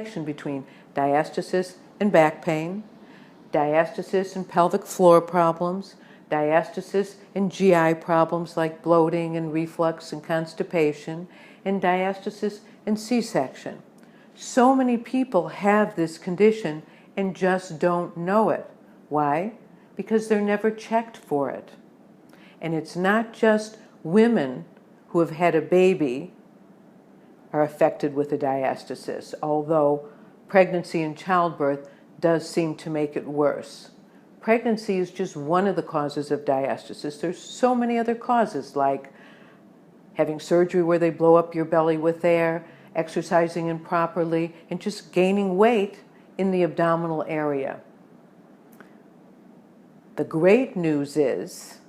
connection between diastasis and back pain, diastasis and pelvic floor problems, diastasis and GI problems like bloating and reflux and constipation, and diastasis and C-section. So many people have this condition and just don't know it. Why? Because they're never checked for it. And it's not just women who have had a baby are affected with a diastasis, although pregnancy and childbirth does seem to make it worse. Pregnancy is just one of the causes of diastasis. There's so many other causes, like having surgery where they blow up your belly with air, exercising improperly, and just gaining weight in the abdominal area. The great news is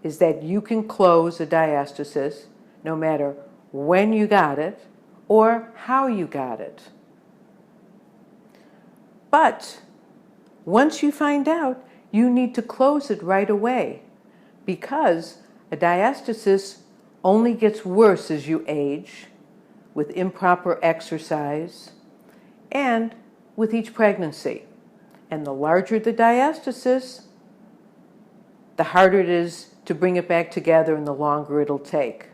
that you can close a diastasis no matter when you got it or how you got it. But once you find out, you need to close it right away, because a diastasis only gets worse as you age, with improper exercise, and with each pregnancy. And the larger the diastasis, the harder it is to bring it back together and the longer it'll take.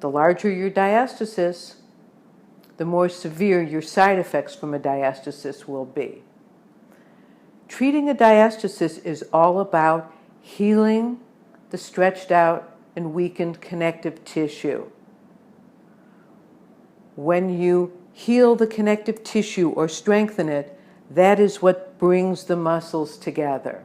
The larger your diastasis, the more severe your side effects from a diastasis will be. Treating a diastasis is all about healing the stretched out and weakened connective tissue. When you heal the connective tissue or strengthen it, that is what brings the muscles together.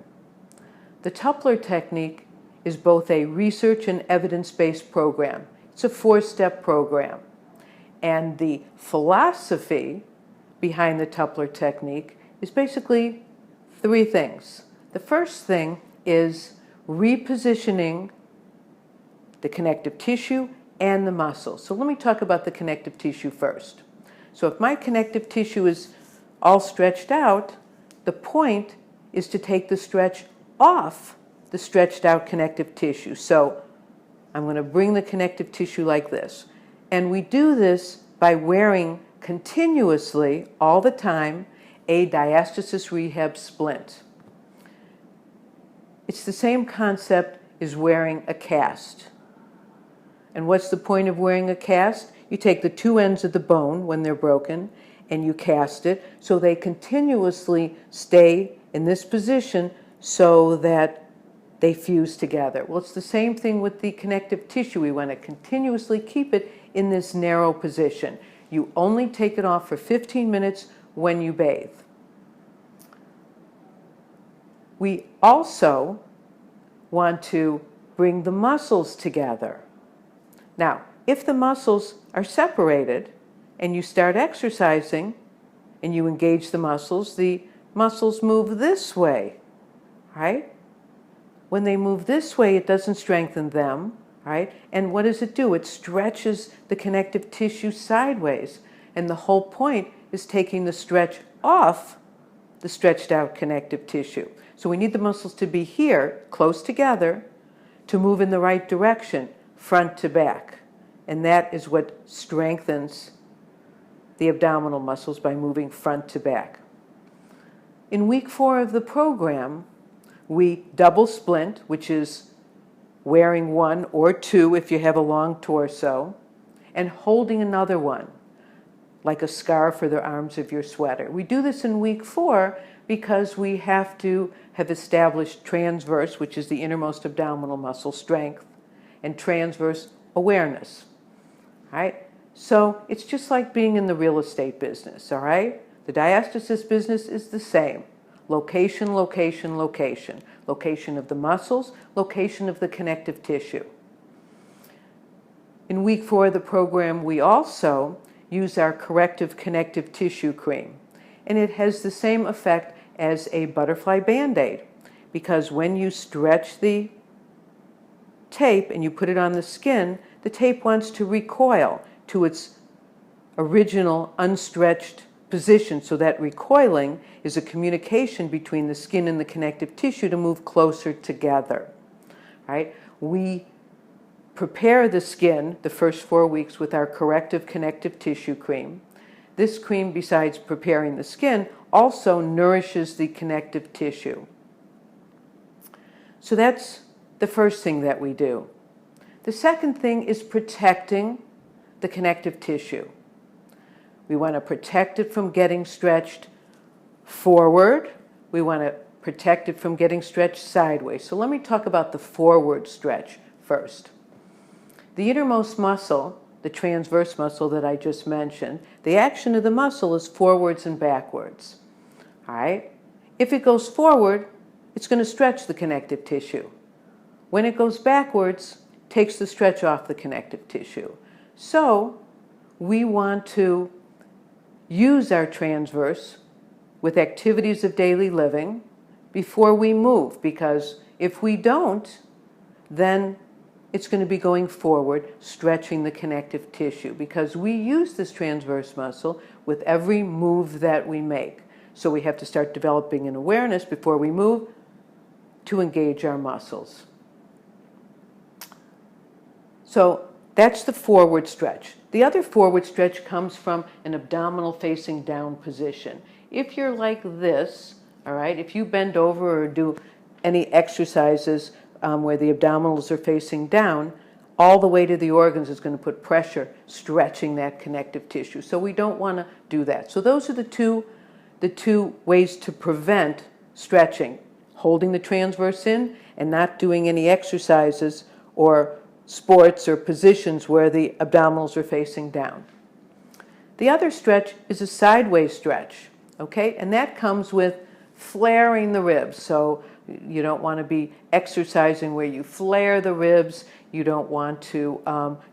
The Tupler Technique is both a research and evidence-based program. It's a 4-step program. And the philosophy behind the Tupler Technique is basically 3 things. The first thing is repositioning the connective tissue and the muscles. So let me talk about the connective tissue first. So if my connective tissue is all stretched out, the point is to take the stretch off the stretched out connective tissue. So I'm going to bring the connective tissue like this. And we do this by wearing continuously, all the time, a Diastasis Rehab splint. It's the same concept as wearing a cast. And what's the point of wearing a cast? You take the 2 ends of the bone when they're broken and you cast it so they continuously stay in this position so that they fuse together. Well, it's the same thing with the connective tissue. We want to continuously keep it in this narrow position. You only take it off for 15 minutes when you bathe. We also want to bring the muscles together. Now, if the muscles are separated and you start exercising and you engage the muscles move this way, right? When they move this way, it doesn't strengthen them, right? And what does it do? It stretches the connective tissue sideways. And the whole point is taking the stretch off the stretched out connective tissue. So we need the muscles to be here, close together, to move in the right direction, front to back. And that is what strengthens the abdominal muscles, by moving front to back. In week 4 of the program, we double splint, which is wearing 1 or 2 if you have a long torso, and holding another one, like a scarf or the arms of your sweater. We do this in week 4 because we have to have established transverse, which is the innermost abdominal muscle strength, and transverse awareness. All right? So it's just like being in the real estate business, all right? The diastasis business is the same. Location, location, location. Location of the muscles, location of the connective tissue. In week 4 of the program, we also use our corrective connective tissue cream. And it has the same effect as a butterfly Band-Aid, because when you stretch the tape and you put it on the skin, the tape wants to recoil to its original unstretched position. So that recoiling is a communication between the skin and the connective tissue to move closer together. Right? We prepare the skin the first 4 weeks with our corrective connective tissue cream. this cream, besides preparing the skin, also nourishes the connective tissue. So that's the first thing that we do. The second thing is protecting the connective tissue. We want to protect it from getting stretched forward. We want to protect it from getting stretched sideways. So let me talk about the forward stretch first. The innermost muscle, the transverse muscle that I just mentioned, the action of the muscle is forwards and backwards. All right? If it goes forward, it's going to stretch the connective tissue. When it goes backwards, it takes the stretch off the connective tissue. So we want to use our transverse with activities of daily living before we move, because if we don't, then it's going to be going forward, stretching the connective tissue, because we use this transverse muscle with every move that we make. So we have to start developing an awareness before we move to engage our muscles. So that's the forward stretch. The other forward stretch comes from an abdominal facing down position. If you're like this, all right, if you bend over or do any exercises where the abdominals are facing down, all the weight of the organs is going to put pressure stretching that connective tissue. So we don't want to do that. So those are the two ways to prevent stretching: holding the transverse in and not doing any exercises or sports or positions where the abdominals are facing down. The other stretch is a sideways stretch, okay? And that comes with flaring the ribs. So you don't want to be exercising where you flare the ribs. You don't want to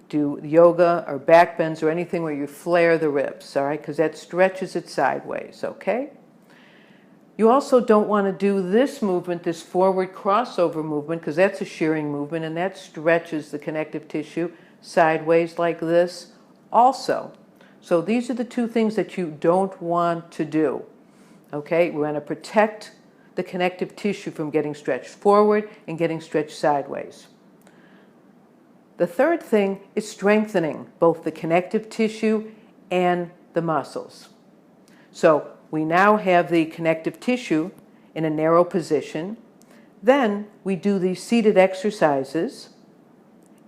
do yoga or back bends or anything where you flare the ribs, all right? Because that stretches it sideways, okay? You also don't want to do this movement, this forward crossover movement, because that's a shearing movement, and that stretches the connective tissue sideways like this also. So these are the two things that you don't want to do, okay? We want to protect the connective tissue from getting stretched forward and getting stretched sideways. The third thing is strengthening both the connective tissue and the muscles. So we now have the connective tissue in a narrow position. Then we do these seated exercises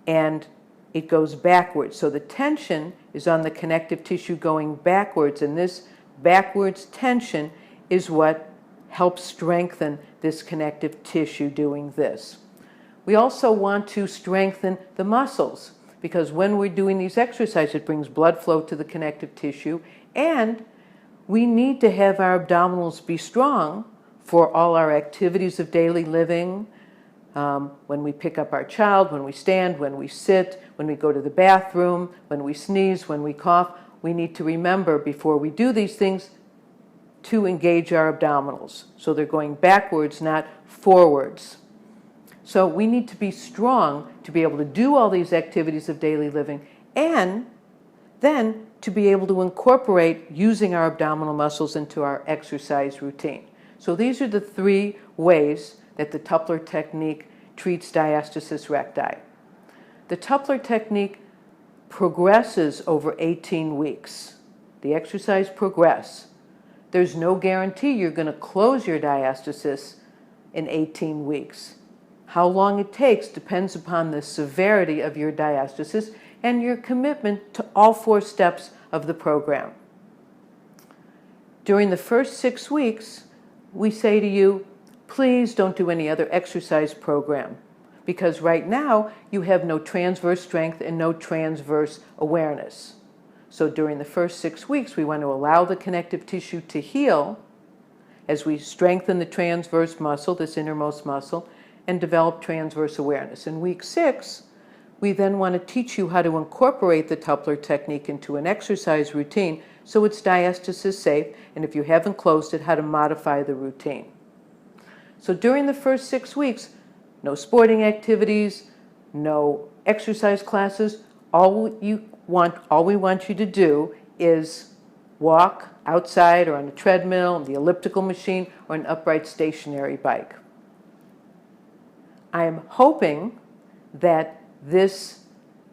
and it goes backwards. So the tension is on the connective tissue going backwards, and this backwards tension is what helps strengthen this connective tissue doing this. We also want to strengthen the muscles, because when we're doing these exercises, it brings blood flow to the connective tissue, and we need to have our abdominals be strong for all our activities of daily living, when we pick up our child, when we stand, when we sit, when we go to the bathroom, when we sneeze, when we cough. We need to remember before we do these things to engage our abdominals. So they're going backwards, not forwards. So we need to be strong to be able to do all these activities of daily living, and then to be able to incorporate using our abdominal muscles into our exercise routine. So these are the three ways that the Tupler Technique treats diastasis recti. The Tupler Technique progresses over 18 weeks. The exercise progresses. There's no guarantee you're going to close your diastasis in 18 weeks. How long it takes depends upon the severity of your diastasis and your commitment to all 4 steps of the program. During the first 6 weeks, we say to you, please don't do any other exercise program, because right now you have no transverse strength and no transverse awareness. So during the first 6 weeks, we want to allow the connective tissue to heal as we strengthen the transverse muscle, this innermost muscle, and develop transverse awareness. In week 6, we then want to teach you how to incorporate the Tupler Technique into an exercise routine so it's diastasis safe, and if you haven't closed it, how to modify the routine. So during the first 6 weeks, no sporting activities, no exercise classes. All we want you to do is walk outside or on a treadmill, the elliptical machine, or an upright stationary bike. I am hoping that this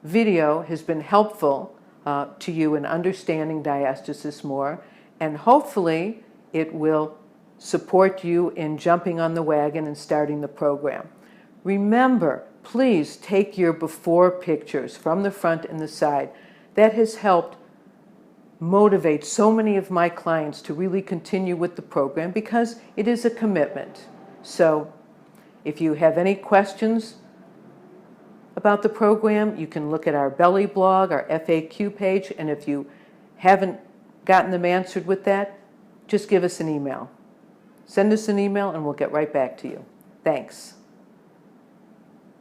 video has been helpful to you in understanding diastasis more, and hopefully it will support you in jumping on the wagon and starting the program. Remember, please take your before pictures from the front and the side. That has helped motivate so many of my clients to really continue with the program because it is a commitment. So if you have any questions about the program, you can look at our Belly blog, our FAQ page, and if you haven't gotten them answered with that, just give us an email. Send us an email and we'll get right back to you. Thanks.